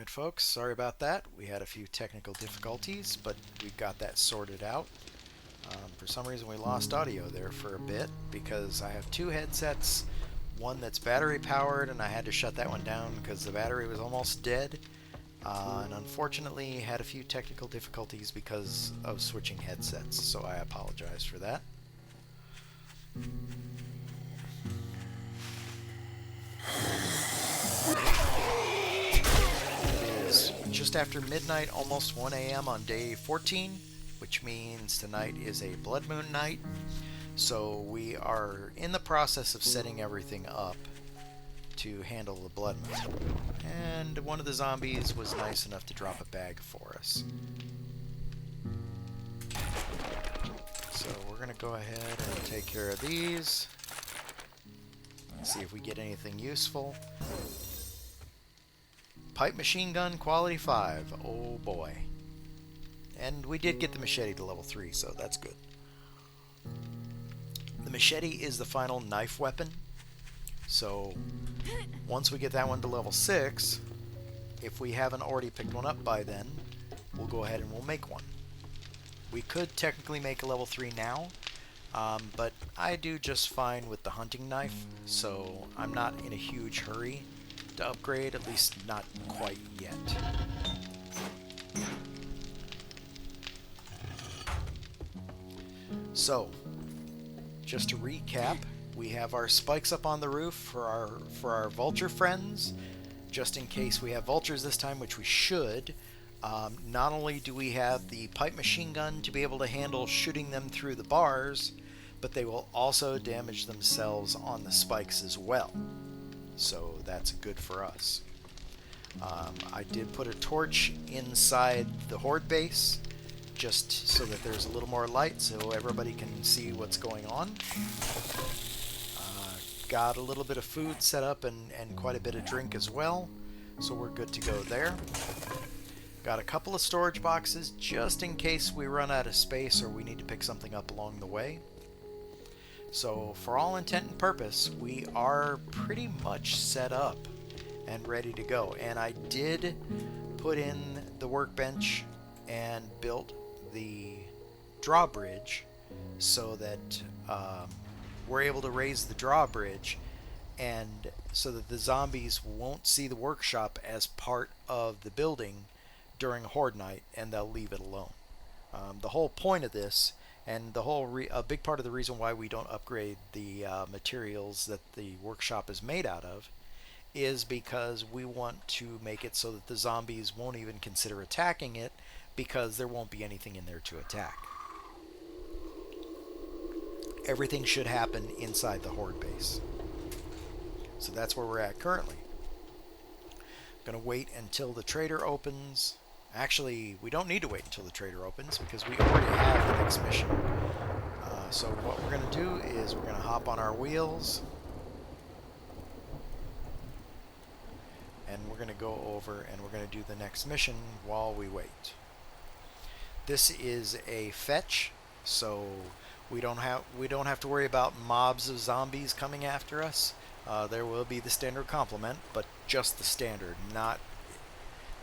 Alright folks, sorry about that. We had a few technical difficulties, but we got that sorted out. For some reason we lost audio there for a bit because I have two headsets, one that's battery powered and I had to shut that one down because the battery was almost dead. And unfortunately had a few technical difficulties because of switching headsets, so I apologize for that. It is just after midnight, almost 1 a.m. on day 14, which means tonight is a blood moon night. So we are in the process of setting everything up to handle the blood moon. And one of the zombies was nice enough to drop a bag for us. So we're going to go ahead and take care of these. See if we get anything useful. Pipe machine gun quality 5. Oh boy. And we did get the machete to level 3, so that's good. The machete is the final knife weapon. So once we get that one to level 6, if we haven't already picked one up by then, we'll go ahead and we'll make one. We could technically make a level 3 now, but I do just fine with the hunting knife, so I'm not in a huge hurry to upgrade, at least not quite yet. So, just to recap, we have our spikes up on the roof for our vulture friends, just in case we have vultures this time, which we should. Not only do we have the pipe machine gun to be able to handle shooting them through the bars, but they will also damage themselves on the spikes as well. So that's good for us. I did put a torch inside the horde base, just so that there's a little more light so everybody can see what's going on. Got a little bit of food set up and quite a bit of drink as well, so we're good to go there. Got a couple of storage boxes just in case we run out of space or we need to pick something up along the way. So for all intent and purpose, we are pretty much set up and ready to go. And I did put in the workbench and built the drawbridge so that we're able to raise the drawbridge, and so that the zombies won't see the workshop as part of the building during horde night, and they'll leave it alone. The whole point of this, and a big part of the reason why we don't upgrade the materials that the workshop is made out of, is because we want to make it so that the zombies won't even consider attacking it, because there won't be anything in there to attack. Everything should happen inside the horde base. So that's where we're at currently. Gonna wait until the trader opens. Actually, we don't need to wait until the trader opens because we already have the next mission. So what we're gonna do is we're gonna hop on our wheels and we're gonna go over and we're gonna do the next mission while we wait. This is a fetch, so we don't have to worry about mobs of zombies coming after us. There will be the standard complement, but just the standard, not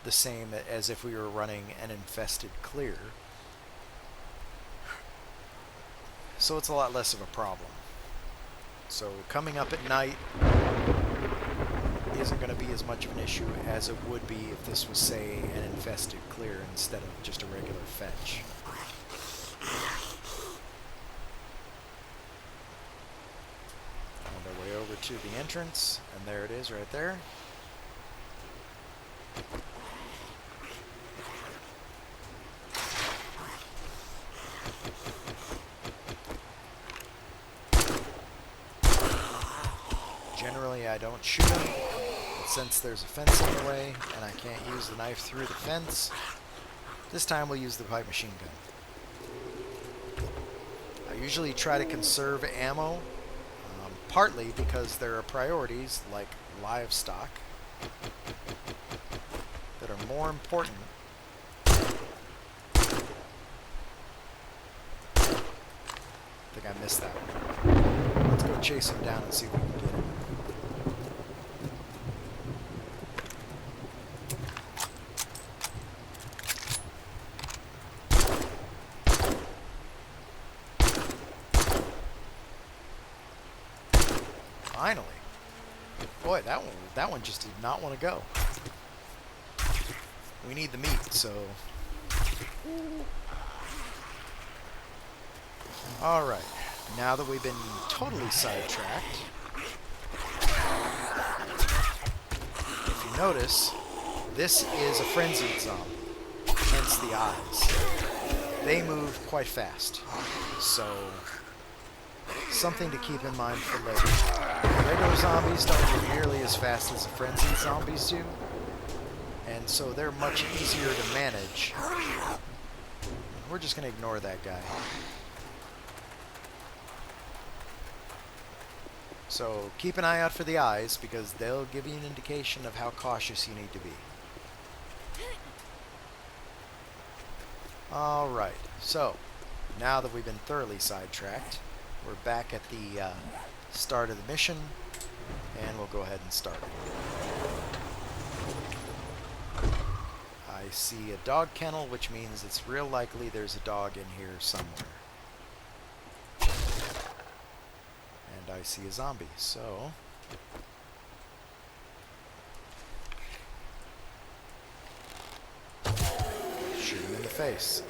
the same as if we were running an infested clear. So it's a lot less of a problem. So coming up at night isn't going to be as much of an issue as it would be if this was, say, an infested clear instead of just a regular fetch. On our way over to the entrance, and there it is right there. Generally I don't shoot them, but since there's a fence in the way and I can't use the knife through the fence, this time we'll use the pipe machine gun. I usually try to conserve ammo, partly because there are priorities like livestock that are more important. I think I missed that one. Let's go chase him down and see if we can get him. boy, that one just did not want to go. We need the meat, so... Alright, now that we've been totally sidetracked, if you notice, this is a frenzied zombie, hence the eyes. They move quite fast, so something to keep in mind for later. Regular zombies don't move nearly as fast as the frenzied zombies do, and so they're much easier to manage. We're just going to ignore that guy. So keep an eye out for the eyes, because they'll give you an indication of how cautious you need to be. Alright, so now that we've been thoroughly sidetracked, we're back at the start of the mission, and we'll go ahead and start it. I see a dog kennel, which means it's real likely there's a dog in here somewhere. And I see a zombie, so... shoot him in the face.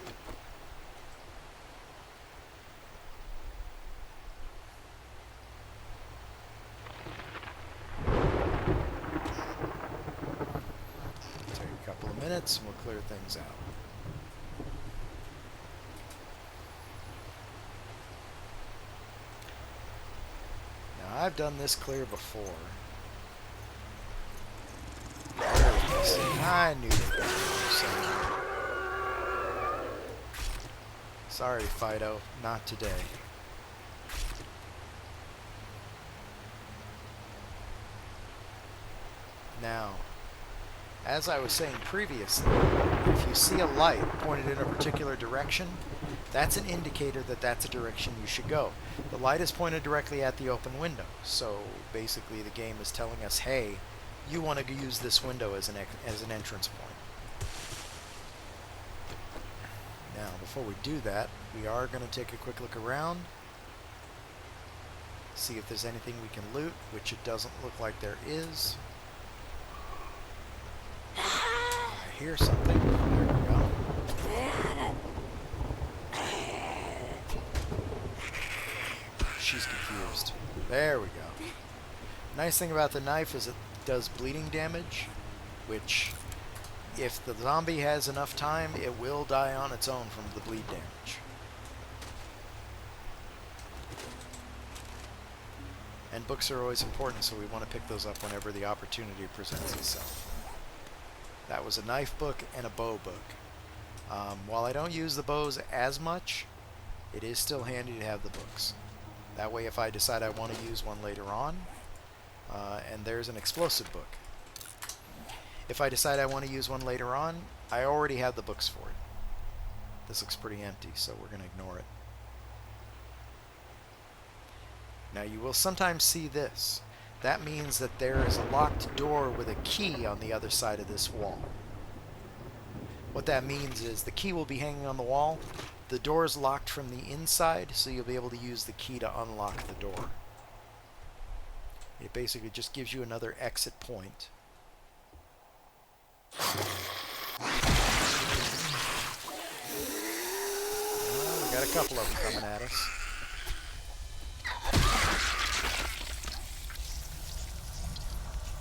Take a couple of minutes and we'll clear things out. Now, I've done this clear before. I knew they were somewhere. Sorry, Fido, not today. Now, as I was saying previously, if you see a light pointed in a particular direction, that's an indicator that that's a direction you should go. The light is pointed directly at the open window, so basically the game is telling us, hey, you want to use this window as an entrance point. Now, before we do that, we are going to take a quick look around, see if there's anything we can loot, which it doesn't look like there is. I hear something. There we go. She's confused. There we go. Nice thing about the knife is it does bleeding damage, which, if the zombie has enough time, it will die on its own from the bleed damage. And books are always important, so we want to pick those up whenever the opportunity presents itself. That was a knife book and a bow book. While I don't use the bows as much, it is still handy to have the books. That way, if I decide I want to use one later on, and there's an explosive book. If I decide I want to use one later on, I already have the books for it. This looks pretty empty, so we're going to ignore it. Now, you will sometimes see this. That means that there is a locked door with a key on the other side of this wall. What that means is the key will be hanging on the wall. The door is locked from the inside, so you'll be able to use the key to unlock the door. It basically just gives you another exit point. We got a couple of them coming at us.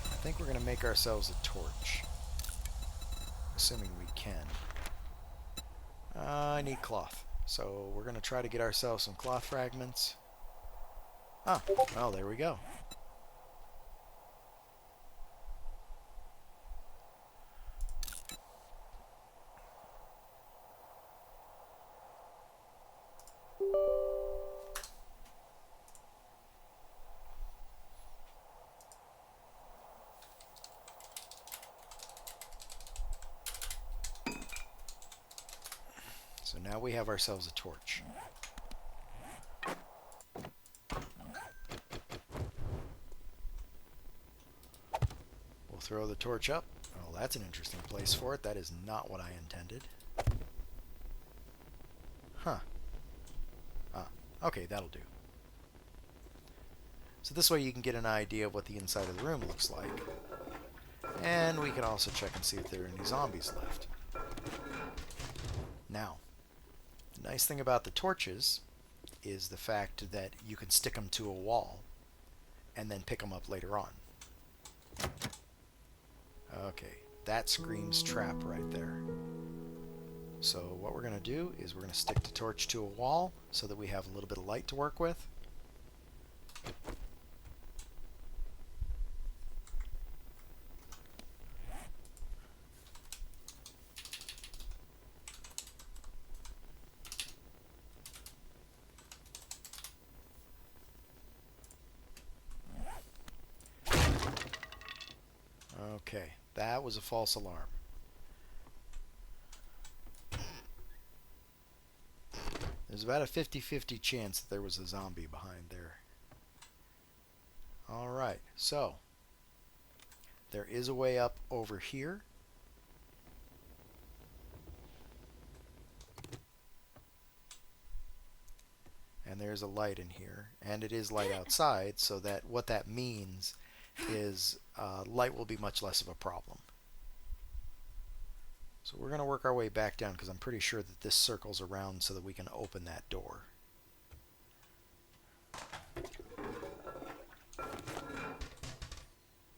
I think we're going to make ourselves a torch. Assuming we can. I need cloth. So we're going to try to get ourselves some cloth fragments. Ah, well, there we go. So now we have ourselves a torch. We'll throw the torch up. Oh, that's an interesting place for it. That is not what I intended. Huh. Ah, okay, that'll do. So this way you can get an idea of what the inside of the room looks like. And we can also check and see if there are any zombies left. Now, the nice thing about the torches is the fact that you can stick them to a wall and then pick them up later on. Okay, that screams trap right there. So what we're going to do is we're going to stick the torch to a wall so that we have a little bit of light to work with. Okay, that was a false alarm. There's about a 50-50 chance that there was a zombie behind there. Alright, so there is a way up over here. And there's a light in here. And it is light outside, so that what that means is light will be much less of a problem. So we're going to work our way back down because I'm pretty sure that this circles around so that we can open that door.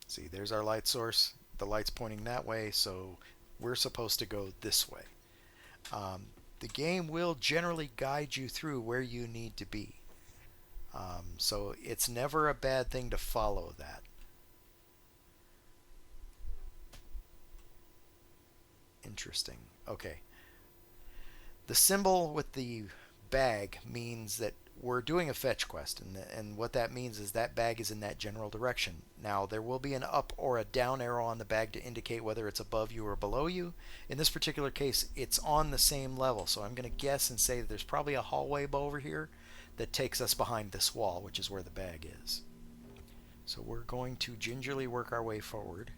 See, there's our light source. The light's pointing that way, so we're supposed to go this way. The game will generally guide you through where you need to be. So it's never a bad thing to follow that. Interesting. Okay. The symbol with the bag means that we're doing a fetch quest, and what that means is that bag is in that general direction. Now, there will be an up or a down arrow on the bag to indicate whether it's above you or below you. In this particular case, it's on the same level, so I'm going to guess and say that there's probably a hallway over here that takes us behind this wall, which is where the bag is. So we're going to gingerly work our way forward.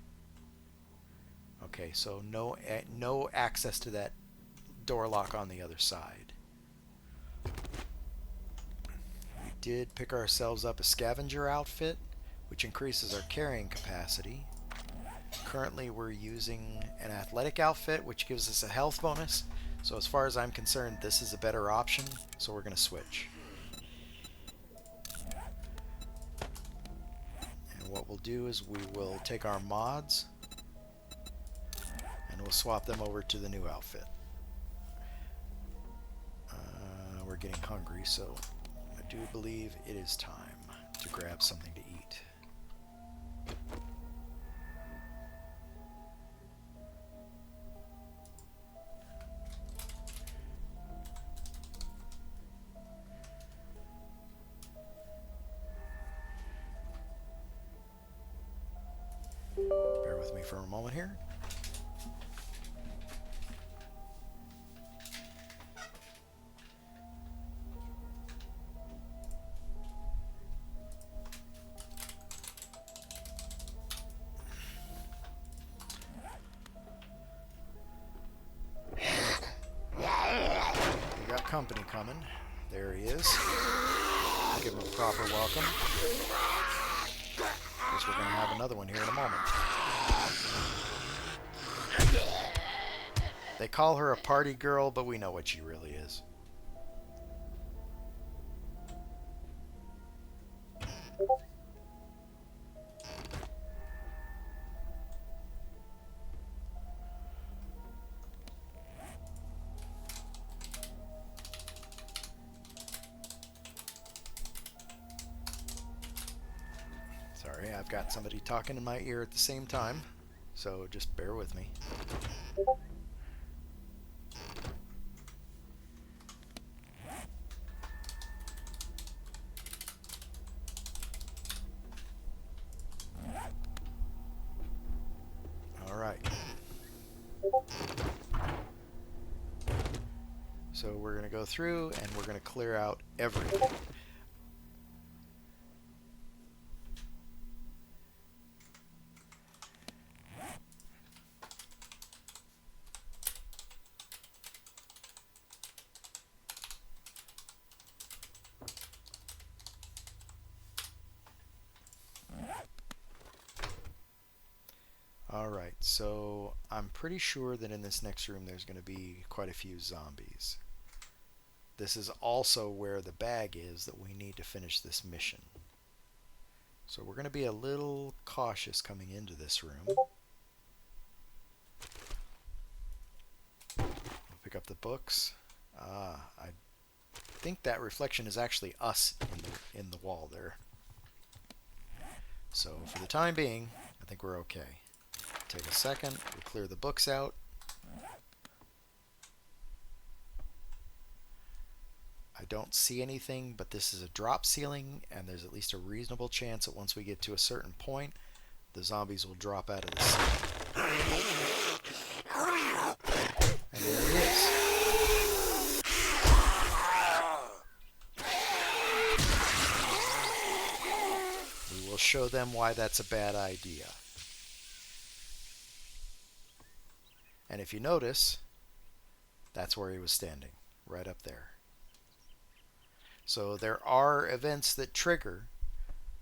Okay, so no access to that door lock on the other side. We did pick ourselves up a scavenger outfit, which increases our carrying capacity. Currently we're using an athletic outfit, which gives us a health bonus. So as far as I'm concerned, this is a better option, so we're going to switch. And what we'll do is we will take our mods and we'll swap them over to the new outfit. We're getting hungry, so I do believe it is time to grab something to eat. Bear with me for a moment here. Company coming. There he is. Give him a proper welcome. Guess we're going to have another one here in a moment. They call her a party girl, but we know what she really is. Sorry, I've got somebody talking in my ear at the same time, so just bear with me. All right. So we're going to go through and we're going to clear out everything. Alright, so I'm pretty sure that in this next room there's going to be quite a few zombies. This is also where the bag is that we need to finish this mission. So we're going to be a little cautious coming into this room. We'll pick up the books. I think that reflection is actually us in the wall there. So for the time being, I think we're okay. Take a second, we'll clear the books out. I don't see anything, but this is a drop ceiling, and there's at least a reasonable chance that once we get to a certain point, the zombies will drop out of the ceiling. And there it is. We will show them why that's a bad idea. And if you notice, that's where he was standing, right up there. So there are events that trigger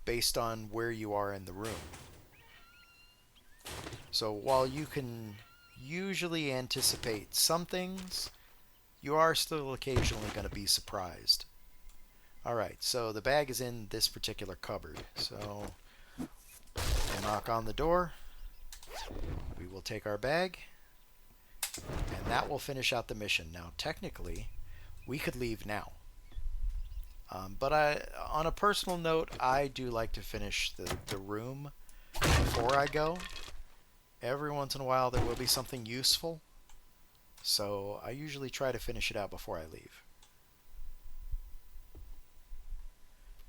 based on where you are in the room. So while you can usually anticipate some things, you are still occasionally going to be surprised. Alright, so the bag is in this particular cupboard. So we'll knock on the door. We will take our bag. And that will finish out the mission. Now, technically, we could leave now. But on a personal note, I do like to finish the room before I go. Every once in a while there will be something useful, so I usually try to finish it out before I leave.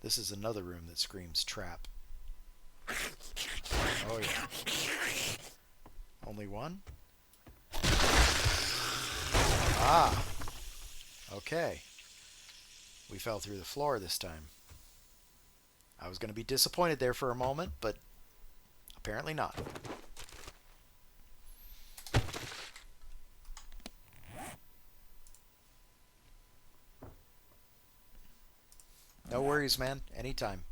This is another room that screams trap. Oh yeah. Only one? Ah! Okay. We fell through the floor this time. I was going to be disappointed there for a moment, but apparently not. No worries, man. Anytime.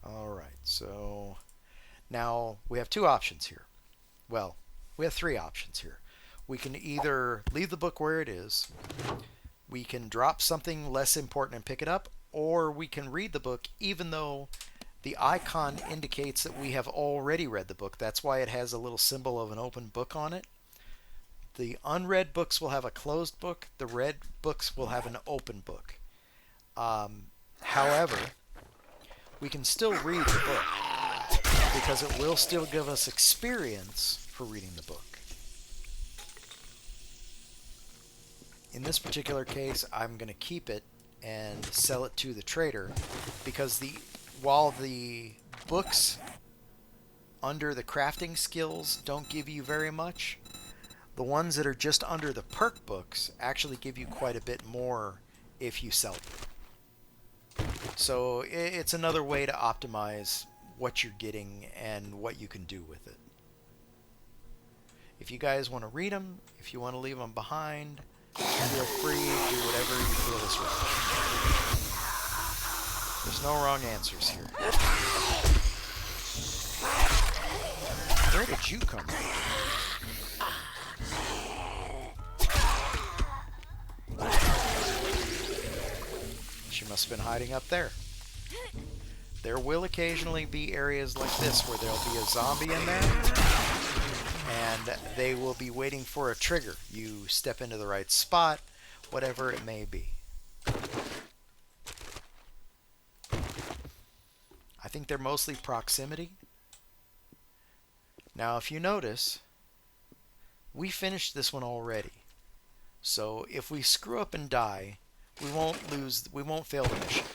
Alright, so now we have two options here. Well, we have three options here. We can either leave the book where it is, we can drop something less important and pick it up, or we can read the book even though the icon indicates that we have already read the book. That's why it has a little symbol of an open book on it. The unread books will have a closed book. The read books will have an open book. However, we can still read the book because it will still give us experience for reading the book. In this particular case, I'm going to keep it and sell it to the trader because while the books under the crafting skills don't give you very much, the ones that are just under the perk books actually give you quite a bit more if you sell them. So it's another way to optimize what you're getting and what you can do with it. If you guys want to read them, if you want to leave them behind, feel free to do whatever you feel is right. There's no wrong answers here. Where did you come from? She must have been hiding up there. There will occasionally be areas like this where there'll be a zombie in there, and they will be waiting for a trigger. You step into the right spot, whatever it may be. I think they're mostly proximity. Now, if you notice, we finished this one already. So if we screw up and die, we won't fail the mission.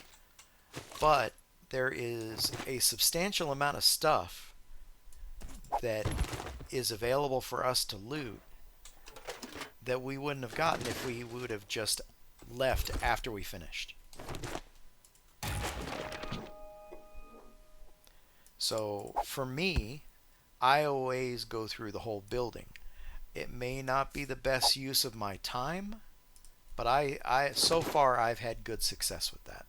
But there is a substantial amount of stuff that is available for us to loot that we wouldn't have gotten if we would have just left after we finished. So for me, I always go through the whole building. It may not be the best use of my time, but so far I've had good success with that.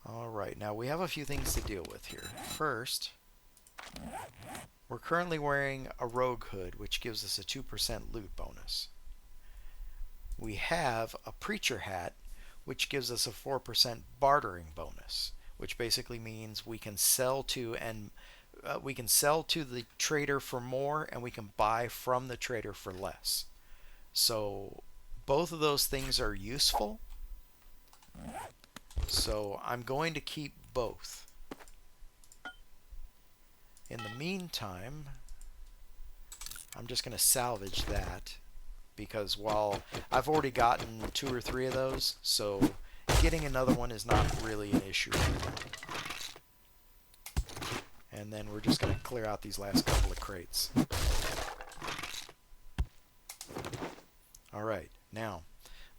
Alright, now we have a few things to deal with here. First, we're currently wearing a rogue hood, which gives us a 2% loot bonus. We have a preacher hat, which gives us a 4% bartering bonus, which basically means we can sell to the trader for more, and we can buy from the trader for less. So both of those things are useful. So I'm going to keep both. In the meantime, I'm just going to salvage that, because while I've already gotten 2 or 3 of those, so getting another one is not really an issue. And then we're just going to clear out these last couple of crates. Alright, now,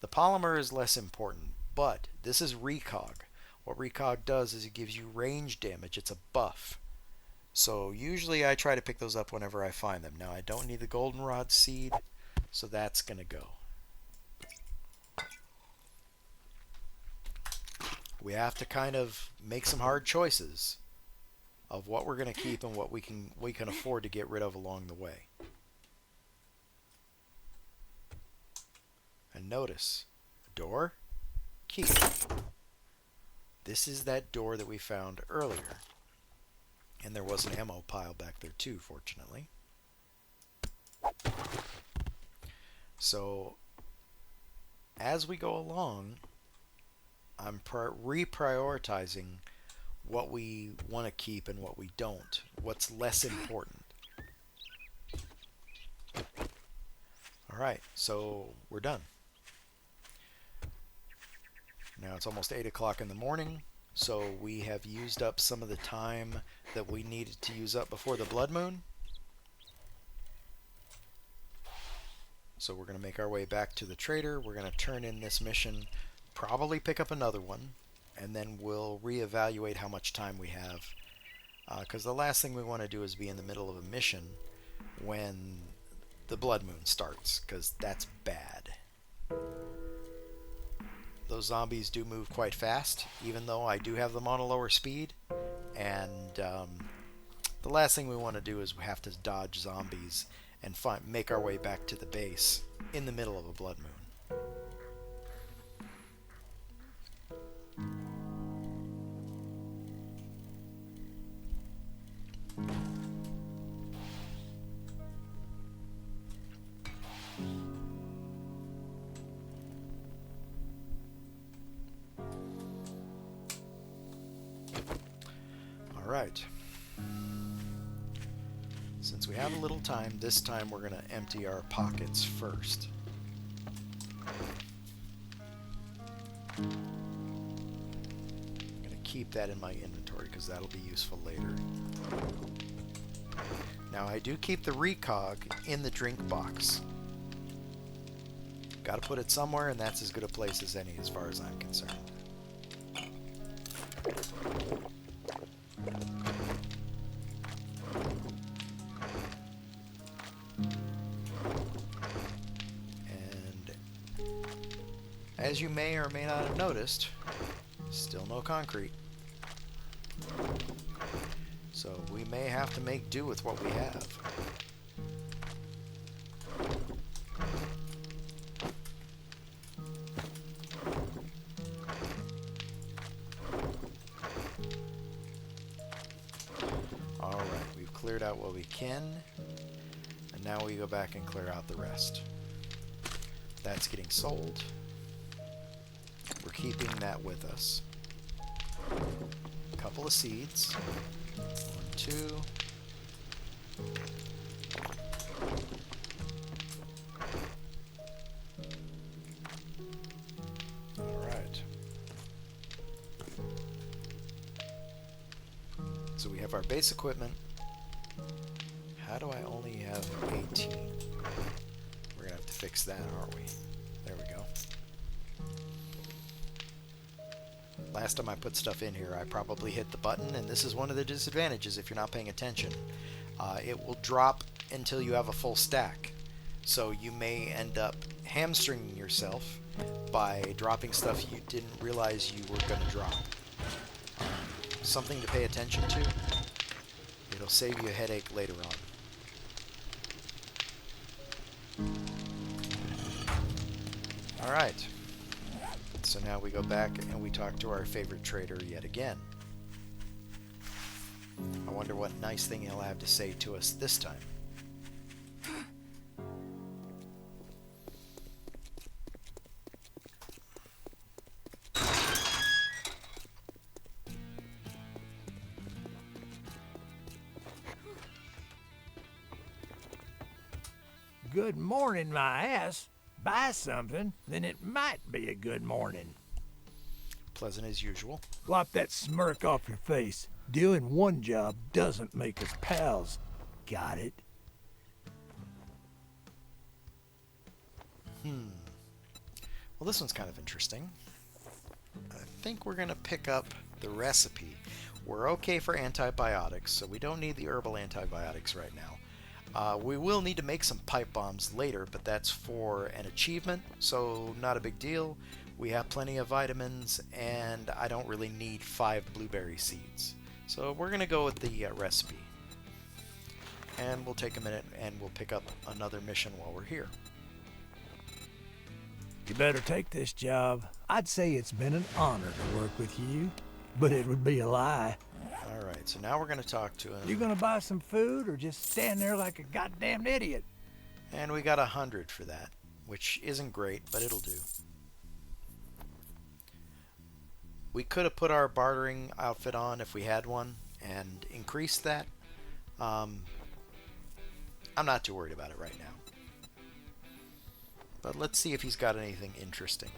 the polymer is less important, but this is recog. What recog does is it gives you range damage. It's a buff. So usually I try to pick those up whenever I find them. Now I don't need the goldenrod seed, so that's going to go. We have to kind of make some hard choices of what we're going to keep and what we can afford to get rid of along the way. And notice, door, key. This is that door that we found earlier. And there was an ammo pile back there too, fortunately. So, as we go along, I'm reprioritizing what we want to keep and what we don't. What's less important. Alright, so we're done. Now it's almost 8 o'clock in the morning, so we have used up some of the time that we needed to use up before the blood moon. So we're going to make our way back to the trader. We're going to turn in this mission, probably pick up another one, and then we'll reevaluate how much time we have. Because the last thing we want to do is be in the middle of a mission when the blood moon starts, because that's bad. Those zombies do move quite fast, even though I do have them on a lower speed. And the last thing we want to do is we have to dodge zombies and make our way back to the base in the middle of a blood moon. Alright. Since we have a little time, this time we're going to empty our pockets first. I'm going to keep that in my inventory because that'll be useful later. Now I do keep the recog in the drink box. Got to put it somewhere, and that's as good a place as any as far as I'm concerned. As you may or may not have noticed, still no concrete. So we may have to make do with what we have. Alright, we've cleared out what we can, and now we go back and clear out the rest. That's getting sold. We're keeping that with us. A couple of seeds. 1, 2. Alright. So we have our base equipment. How do I only have 18? We're going to have to fix that, aren't we? There we go. Last time I put stuff in here, I probably hit the button, and this is one of the disadvantages if you're not paying attention. It will drop until you have a full stack. So you may end up hamstringing yourself by dropping stuff you didn't realize you were going to drop. something to pay attention to. It'll save you a headache later on. Alright. So now we go back and we talk to our favorite trader yet again. I wonder what nice thing he'll have to say to us this time. Good morning, my ass. Buy something, then it might be a good morning. Pleasant as usual. Wipe that smirk off your face. Doing one job doesn't make us pals. Got it? Well, this one's kind of interesting. I think we're going to pick up the recipe. We're okay for antibiotics, so we don't need the herbal antibiotics right now. We will need to make some pipe bombs later, but that's for an achievement, so not a big deal. We have plenty of vitamins, and I don't really need 5 blueberry seeds. So we're going to go with the recipe. And we'll take a minute and we'll pick up another mission while we're here. You better take this job. I'd say it's been an honor to work with you, but it would be a lie. Alright, so now we're going to talk to him. You gonna buy some food or just stand there like a goddamn idiot? And we got 100 for that, which isn't great, but it'll do. We could have put our bartering outfit on if we had one and increased that. I'm not too worried about it right now. But let's see if he's got anything interesting.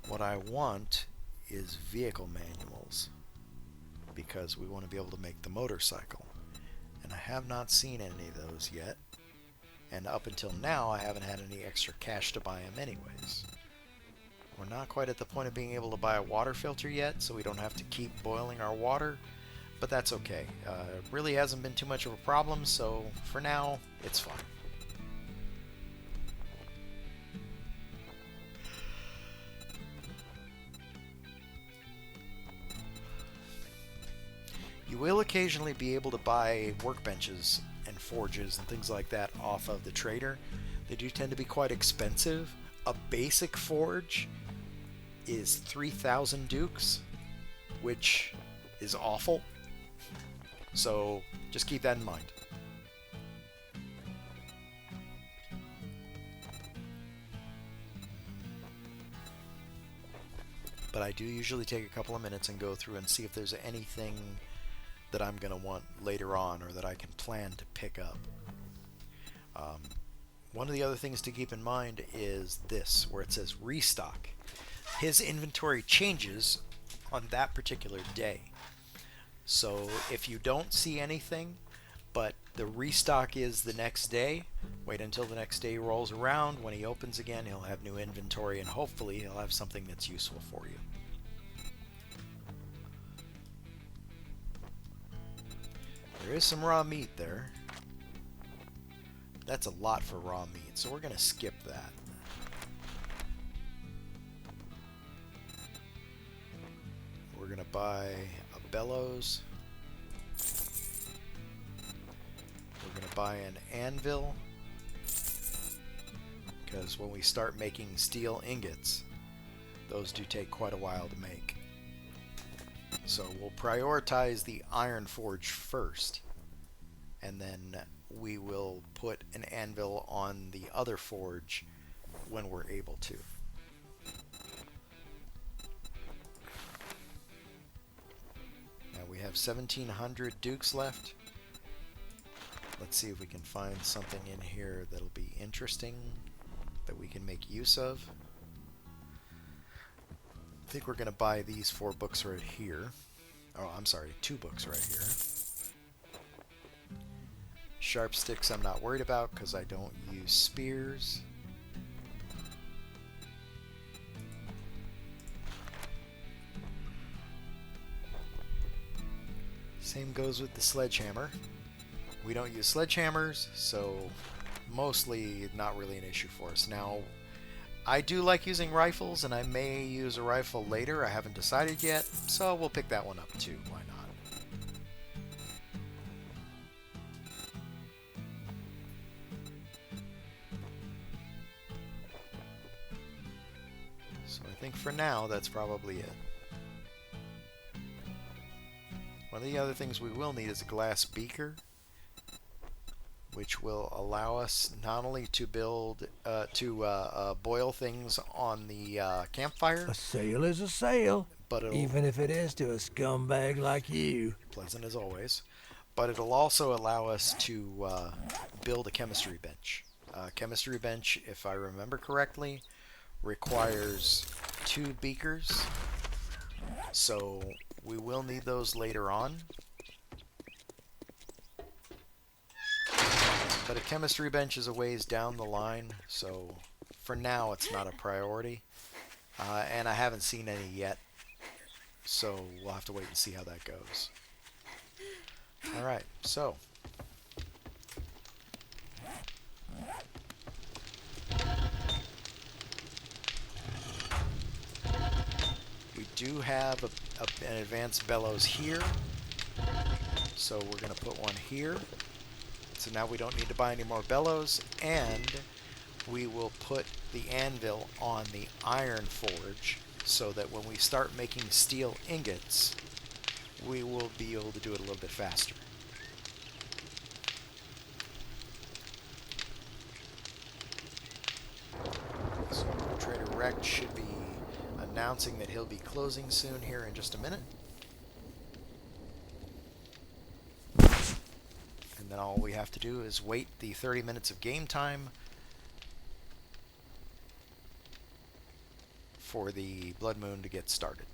What I want is vehicle manuals, because we want to be able to make the motorcycle. And I have not seen any of those yet. And up until now, I haven't had any extra cash to buy them anyways. We're not quite at the point of being able to buy a water filter yet, so we don't have to keep boiling our water. But that's okay. It really hasn't been too much of a problem, so for now, it's fine. You will occasionally be able to buy workbenches and forges and things like that off of the trader. They do tend to be quite expensive. A basic forge is 3,000 dukes, which is awful. So just keep that in mind. But I do usually take a couple of minutes and go through and see if there's anything that I'm going to want later on or that I can plan to pick up. One of the other things to keep in mind is this, where it says restock. His inventory changes on that particular day. So if you don't see anything, but the restock is the next day, wait until the next day rolls around. When he opens again, he'll have new inventory, and hopefully he'll have something that's useful for you. There is some raw meat there. That's a lot for raw meat, so we're going to skip that. We're going to buy a bellows. We're going to buy an anvil, because when we start making steel ingots, those do take quite a while to make. So we'll prioritize the iron forge first, and then we will put an anvil on the other forge when we're able to. Now we have 1,700 dukes left. Let's see if we can find something in here that'll be interesting that we can make use of. I think we're going to buy these 4 books right here. Oh, I'm sorry, 2 books right here. Sharp sticks I'm not worried about because I don't use spears. Same goes with the sledgehammer. We don't use sledgehammers, so mostly not really an issue for us. Now, I do like using rifles, and I may use a rifle later. I haven't decided yet, so we'll pick that one up too. Why not? So I think for now, that's probably it. One of the other things we will need is a glass beaker, which will allow us not only to boil things on the campfire. A sale is a sale, But even if it is to a scumbag like you. Pleasant as always. But it'll also allow us to build a chemistry bench. Chemistry bench, if I remember correctly, requires 2 beakers. So we will need those later on. But a chemistry bench is a ways down the line, so for now it's not a priority. And I haven't seen any yet, so we'll have to wait and see how that goes. Alright, so we do have an advanced bellows here, so we're going to put one here. So now we don't need to buy any more bellows, and we will put the anvil on the iron forge so that when we start making steel ingots, we will be able to do it a little bit faster. So Trader Rex should be announcing that he'll be closing soon here in just a minute. And then all we have to do is wait the 30 minutes of game time for the Blood Moon to get started.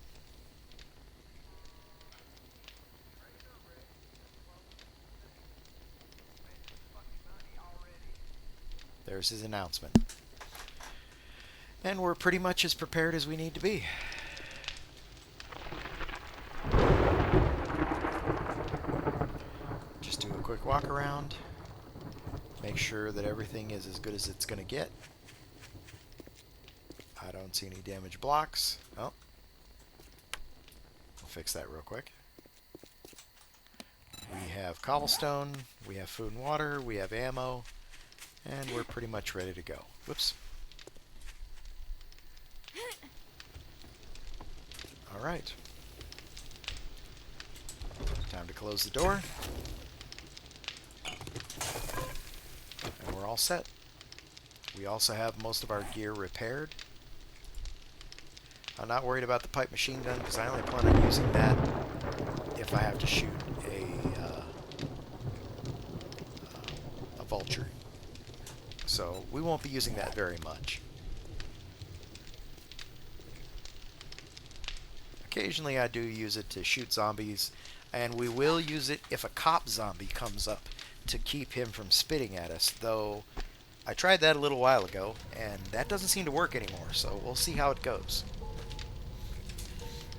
There's his announcement. And we're pretty much as prepared as we need to be. Just do a quick walk around. Make sure that everything is as good as it's going to get. I don't see any damaged blocks. Oh. I'll fix that real quick. We have cobblestone, we have food and water, we have ammo, and we're pretty much ready to go. Whoops. Alright. Time to close the door. And we're all set. We also have most of our gear repaired. I'm not worried about the pipe machine gun because I only plan on using that if I have to shoot a vulture. So we won't be using that very much. Occasionally I do use it to shoot zombies, and we will use it if a cop zombie comes up to keep him from spitting at us, though I tried that a little while ago and that doesn't seem to work anymore, so we'll see how it goes.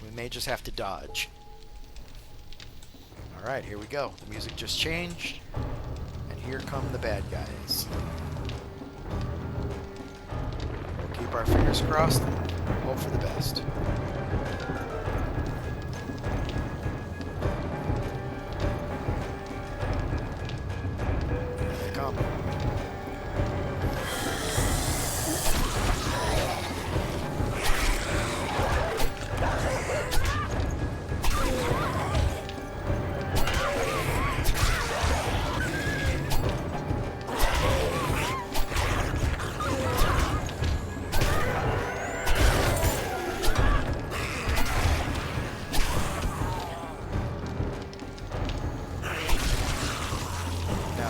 We may just have to dodge. Alright, here we go. The music just changed, and here come the bad guys. We'll keep our fingers crossed and hope for the best. Here they come.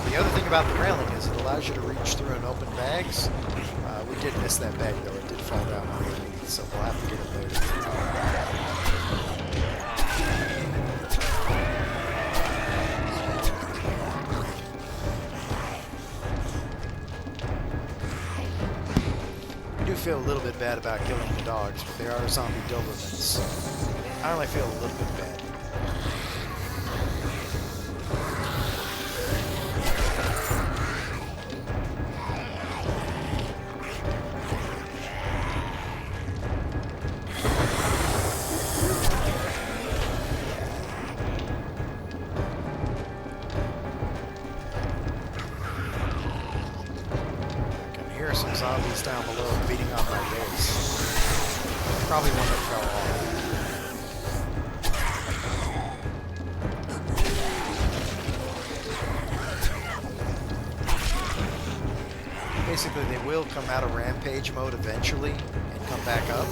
The other thing about the railing is it allows you to reach through and open bags. We did miss that bag though, it did fall down underneath, so we'll have to get it later. I do feel a little bit bad about killing the dogs, but they are zombie Dobermans, so I only feel a little bit bad. zombies down below beating on my base. Probably one that fell off. Basically, they will come out of rampage mode eventually and come back up.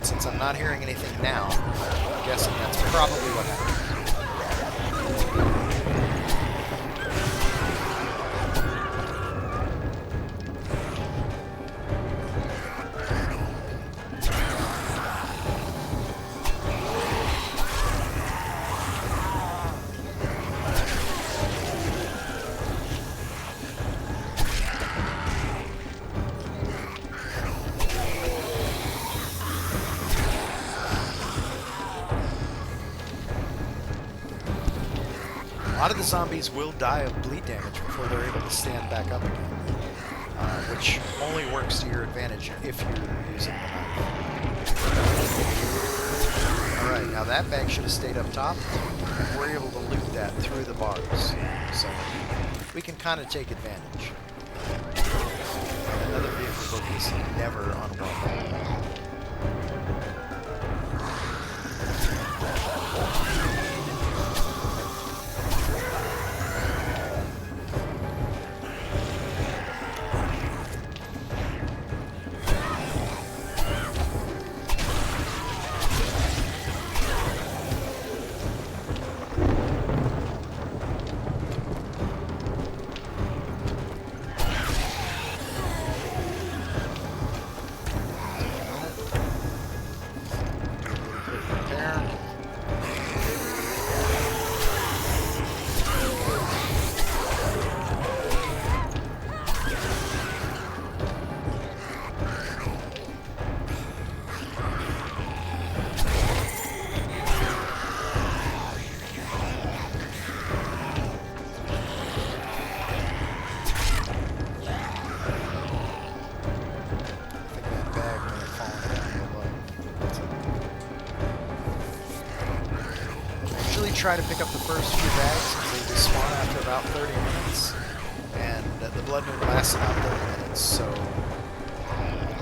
Since I'm not hearing anything now, I'm guessing that's probably what happened. A lot of the zombies will die of bleed damage before they're able to stand back up again, which only works to your advantage if you're using the knife. Alright, now that bag should have stayed up top. We're able to loot that through the bars, so we can kind of take advantage. Another vehicle book is never unwelcome. Try to pick up the first few bags since they despawn after about 30 minutes, and the Blood Moon lasts about 30 minutes, so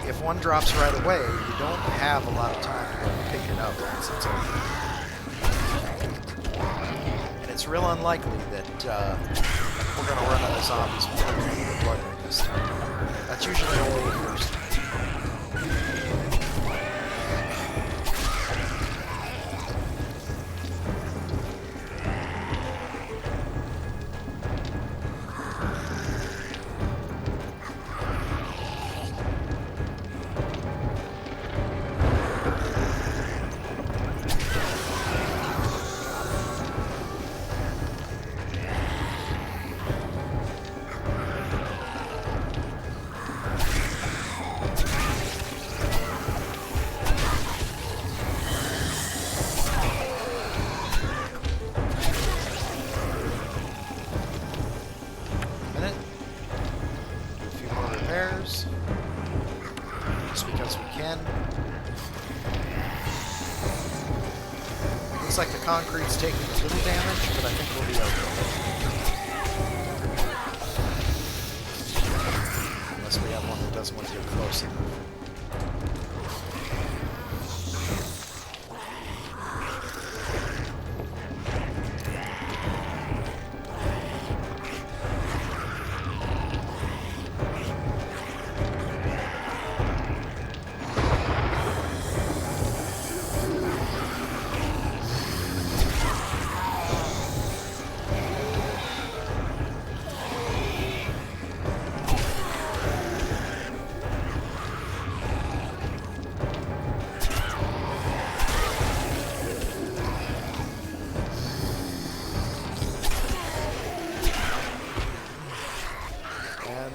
if one drops right away, you don't have a lot of time to go pick it up once it's over. And it's real unlikely that we're going to run out of zombies before we get the Blood Moon this time. That's usually only the first time. Just because we can. Looks like the concrete's taking a little damage, but I think we'll be okay. Unless we have one that doesn't want to get close enough.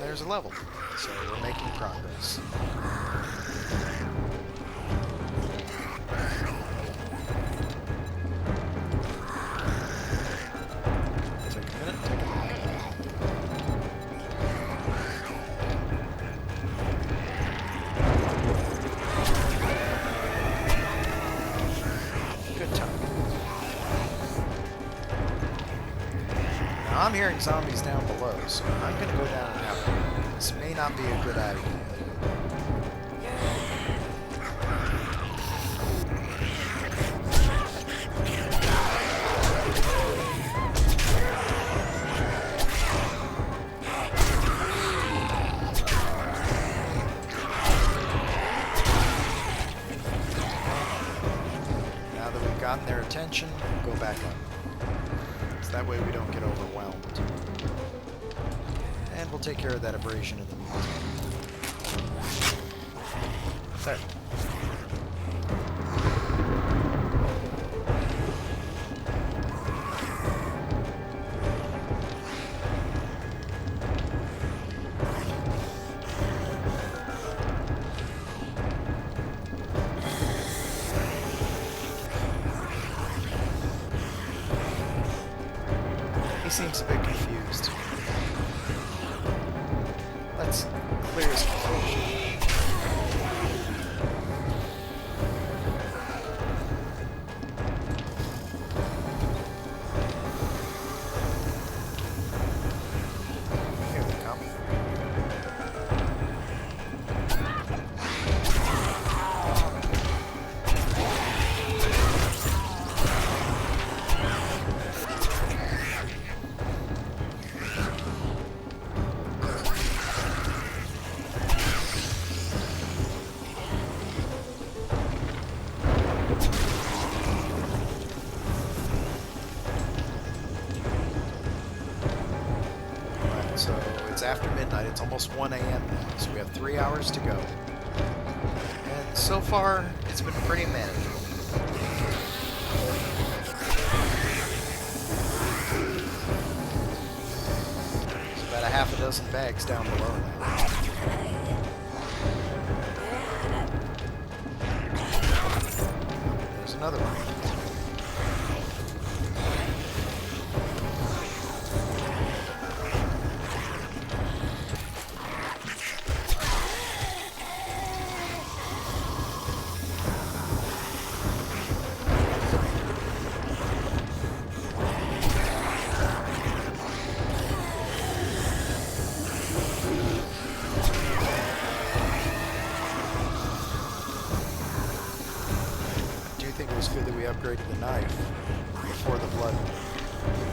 There's a level, so we're making progress. Take a minute, take a minute. Good time. I'm hearing zombies down below, so I'm gonna go down and have a look. This may not be a good idea. Now that we've gotten their attention, go back up. So that way we don't get overwhelmed. And we'll take care of that abrasion in the meantime. There. He seems a bit confused. Let's clear his confusion. Here they come. So it's after midnight, it's almost 1 a.m. now, so we have 3 hours to go. And so far, it's been pretty manageable. There's about a half a dozen bags down below now. There's another one. I think it was good that we upgraded the knife before the blood,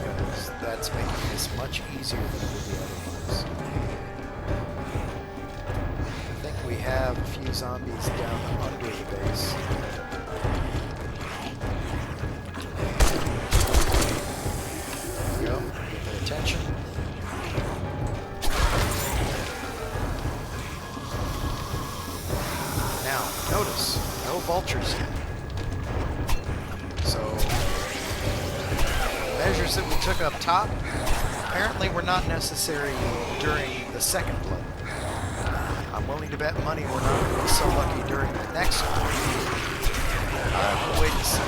because that's making this much easier than it would be otherwise. I think we have a few zombies down under the base. There we go. Get their attention. Now, notice, no vultures yet. So, measures that we took up top apparently were not necessary during the second blood. I'm willing to bet money we're not going to be so lucky during the next one. We'll wait and see.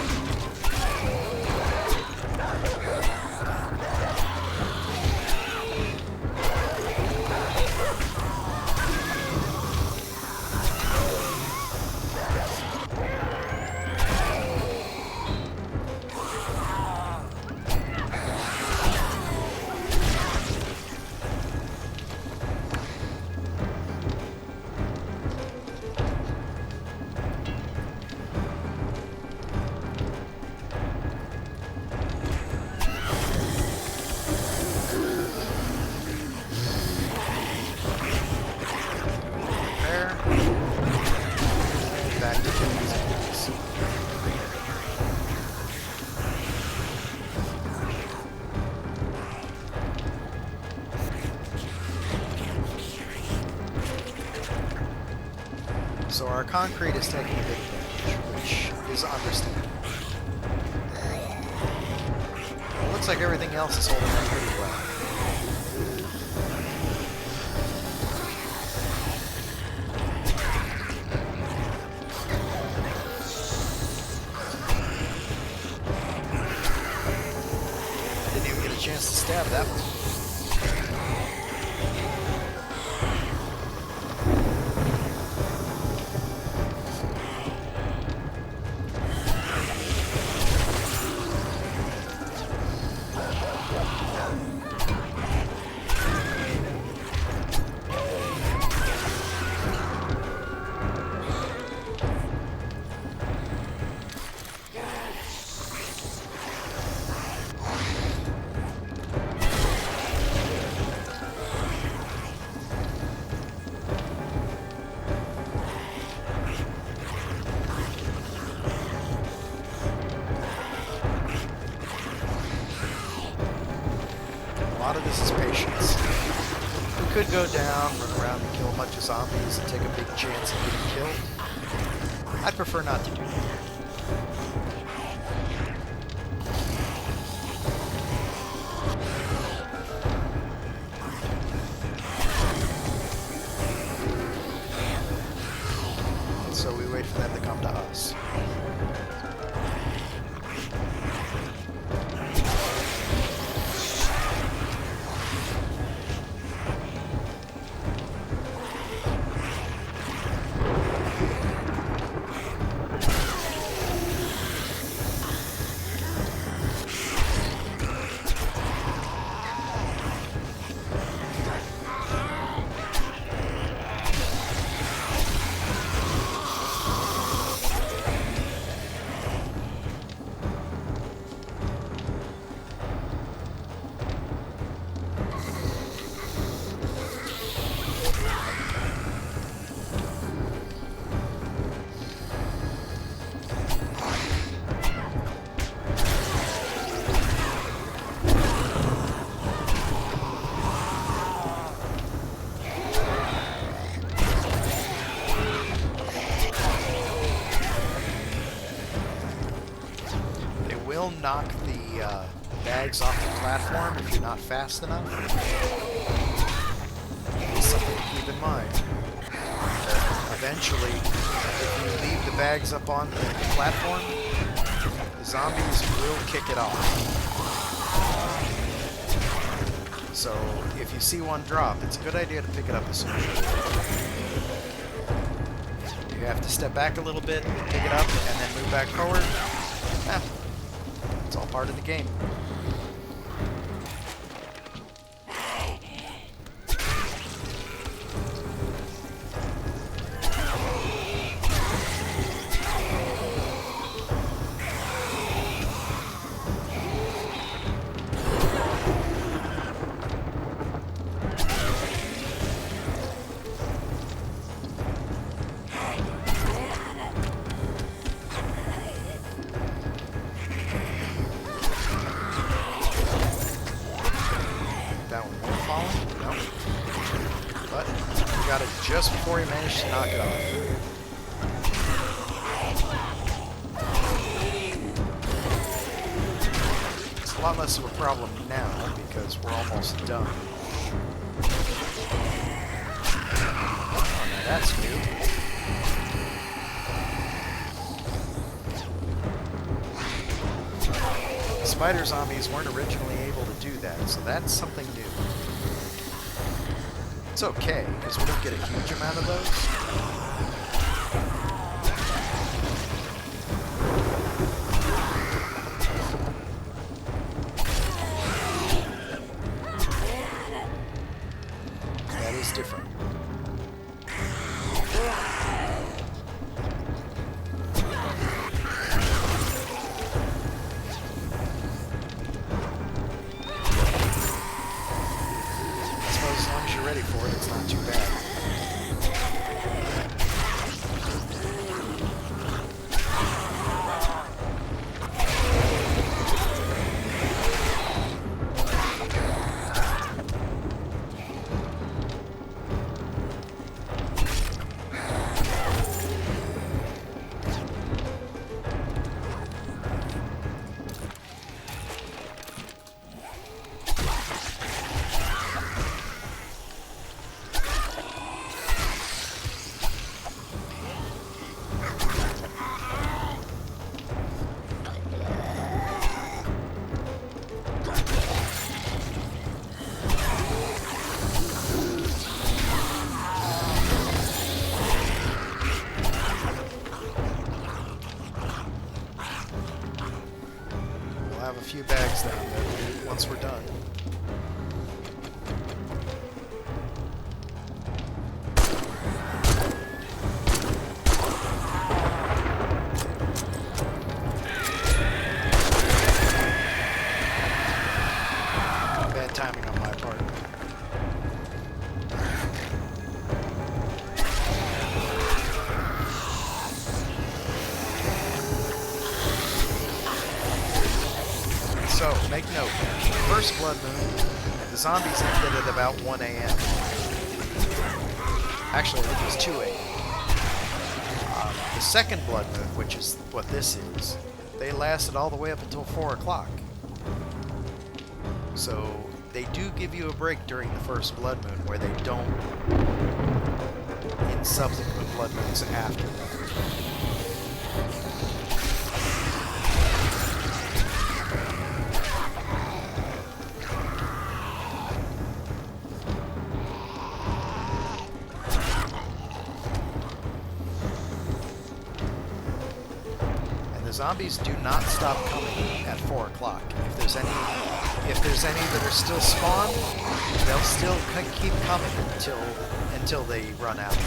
Back to Jimmy's house. So our concrete is taking a bit of damage, which is understandable. It looks like everything else is holding up pretty well. Chance to stab that one. this is patience. We could go down, run around and kill a bunch of zombies and take a big chance of getting killed. I'd prefer not to do that. So we wait for them to come to us. Knock the bags off the platform if you're not fast enough. It's something to keep in mind. Eventually, if you leave the bags up on the platform, the zombies will kick it off. So if you see one drop, it's a good idea to pick it up as soon as you can. You have to step back a little bit, pick it up, and then move back forward. It's all part of the game. Got it just before he managed to knock it off. It's a lot less of a problem now because we're almost done. Oh, now that's new. Spider zombies weren't originally able to do that, so that's something new. It's okay, because we don't get a huge amount of those. That is different. As long as you're ready for it, it's not too bad. Have a few bags down there once we're done. Bad timing on my part. So, make note, first blood moon, The zombies ended at about 1 a.m. Actually, I think it was 2 a.m. The second blood moon, which is what this is, they lasted all the way up until 4 o'clock. So they do give you a break during the first blood moon where they don't in subsequent blood moons after that. The zombies do not stop coming at 4 o'clock. If there's any that are still spawned, they'll still keep coming until they run out.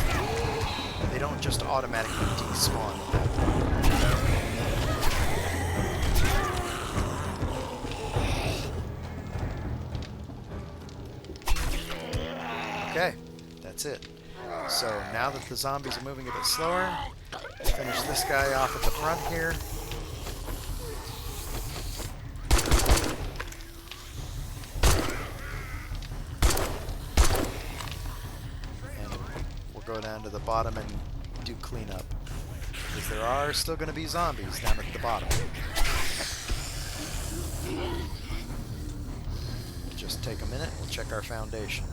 They don't just automatically despawn at that point. Okay, that's it. So now that the zombies are moving a bit slower, finish this guy off at the front here. Go down to the bottom and do cleanup, because there are still going to be zombies down at the bottom. Just take a minute, we'll check our foundation.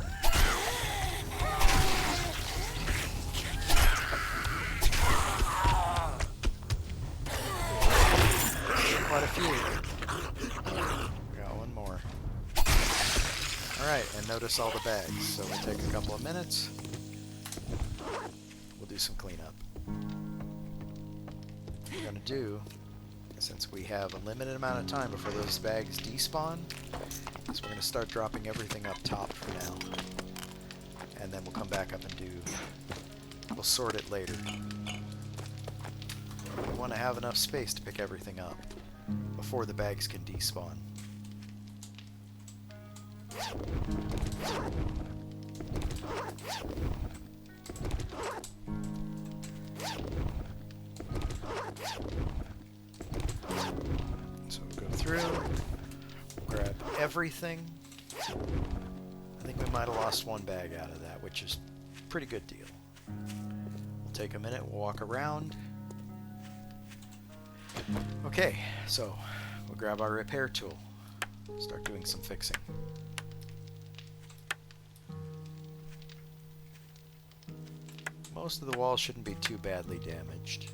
Quite a few. We got one more. Alright, and notice all the bags, so we'll take a couple of minutes. Do some cleanup. What we're going to do, since we have a limited amount of time before those bags despawn, is we're going to start dropping everything up top for now. And then we'll come back up and we'll sort it later. We want to have enough space to pick everything up before the bags can despawn. So we'll go through, grab everything. I think we might have lost one bag out of that, which is a pretty good deal. We'll take a minute, we'll walk around. Okay, so we'll grab our repair tool, start doing some fixing. Most of the walls shouldn't be too badly damaged.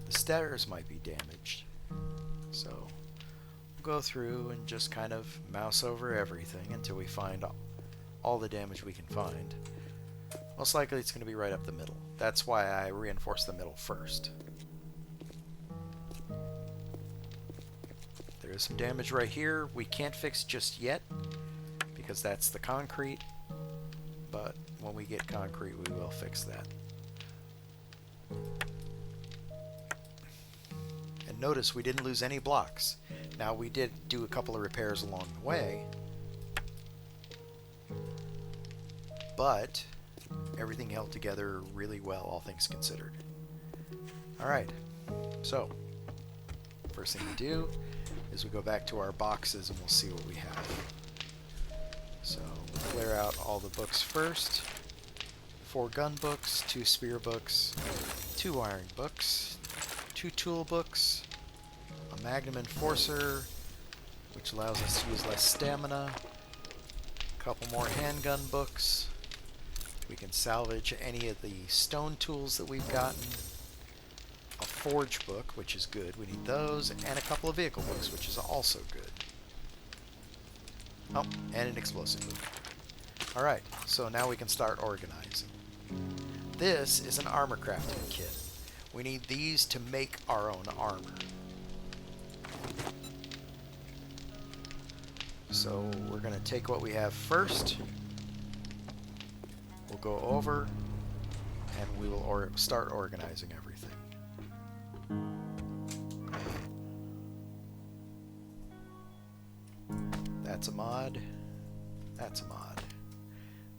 The stairs might be damaged. So we'll go through and just kind of mouse over everything until we find all the damage we can find. Most likely it's going to be right up the middle. That's why I reinforce the middle first. There is some damage right here we can't fix just yet because that's the concrete, but when we get concrete we will fix that. And notice we didn't lose any blocks. Now we did do a couple of repairs along the way, but everything held together really well, all things considered. Alright, so first thing we do is we go back to our boxes and we'll see what we have. So we'll clear out all the books first. 4 gun books, 2 spear books, 2 iron books, 2 tool books, a magnum enforcer, which allows us to use less stamina, a couple more handgun books. We can salvage any of the stone tools that we've gotten, a forge book, which is good, we need those, and a couple of vehicle books, which is also good. Oh, and an explosive book. Alright, so now we can start organizing. This is an armor crafting kit. We need these to make our own armor. So we're going to take what we have first. We'll go over and we will start organizing everything. That's a mod. That's a mod.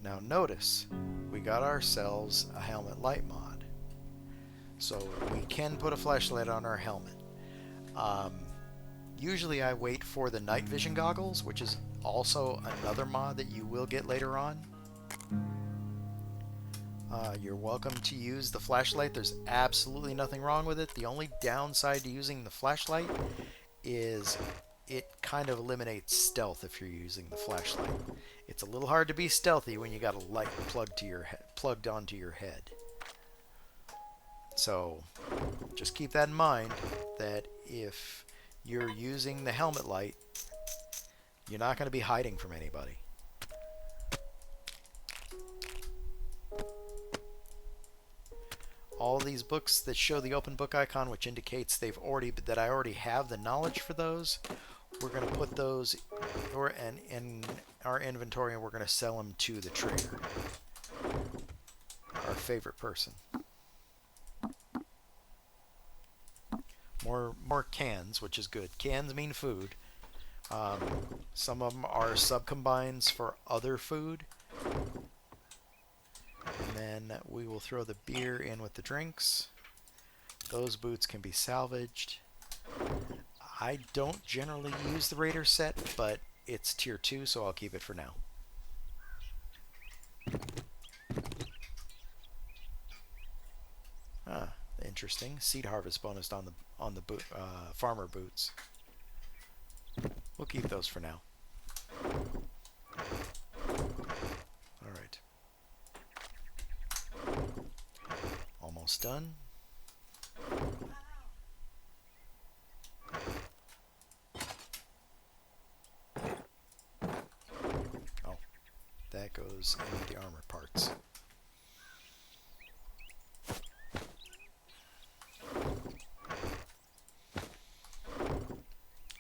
Now notice, we got ourselves a helmet light mod. So we can put a flashlight on our helmet. Usually I wait for the night vision goggles, which is also another mod that you will get later on. You're welcome to use the flashlight. There's absolutely nothing wrong with it. The only downside to using the flashlight is it kind of eliminates stealth if you're using the flashlight. It's a little hard to be stealthy when you got a light plugged onto your head. So just keep that in mind, that if you're using the helmet light, you're not going to be hiding from anybody. All these books that show the open book icon, which indicates that I already have the knowledge for those, we're going to put those in our inventory, and we're going to sell them to the trader, our favorite person. More cans, which is good. Cans mean food. Some of them are sub-combines for other food. And then we will throw the beer in with the drinks. Those boots can be salvaged. I don't generally use the Raider set, but it's tier 2, so I'll keep it for now. Interesting. Seed harvest bonus on the farmer boots. We'll keep those for now. All right. Almost done. Oh, that goes into the armor parts.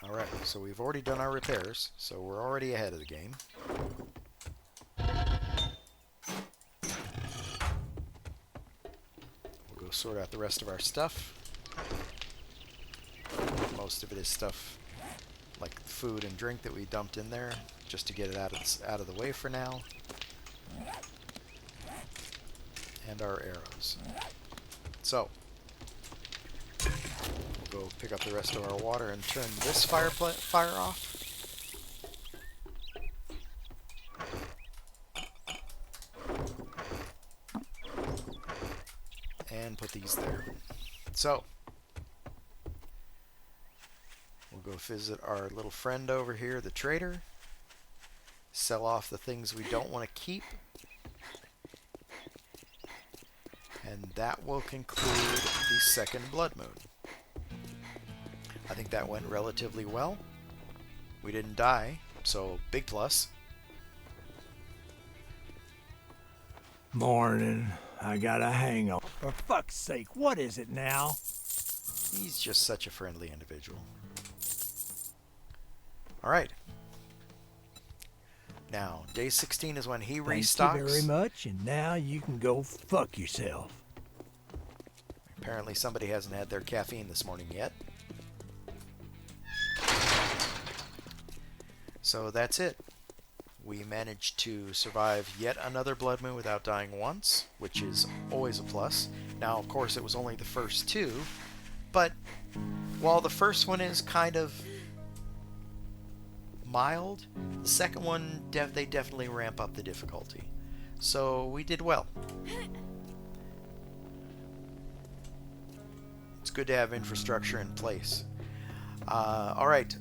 Alright, so we've already done our repairs, so we're already ahead of the game. We'll go sort out the rest of our stuff. Most of it is stuff like food and drink that we dumped in there, just to get it out of the way for now. And our arrows. So, we'll go pick up the rest of our water and turn this fire off. And put these there. So, we'll go visit our little friend over here, the trader. Sell off the things we don't want to keep. And that will conclude the second blood moon. I think that went relatively well. We didn't die, so big plus. Morning. I got a hangover. For fuck's sake, what is it now? He's just such a friendly individual. Alright. Now, day 16 is when he restocks. Thank you very much, and now you can go fuck yourself. Apparently somebody hasn't had their caffeine this morning yet. So that's it. We managed to survive yet another blood moon without dying once, which is always a plus. Now, of course, it was only the first two, but while the first one is kind of mild, the second one, they definitely ramp up the difficulty. So we did well. It's good to have infrastructure in place. Alright,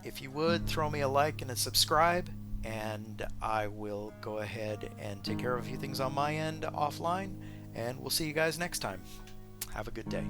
if you would, throw me a like and a subscribe, and I will go ahead and take care of a few things on my end offline, and we'll see you guys next time. Have a good day.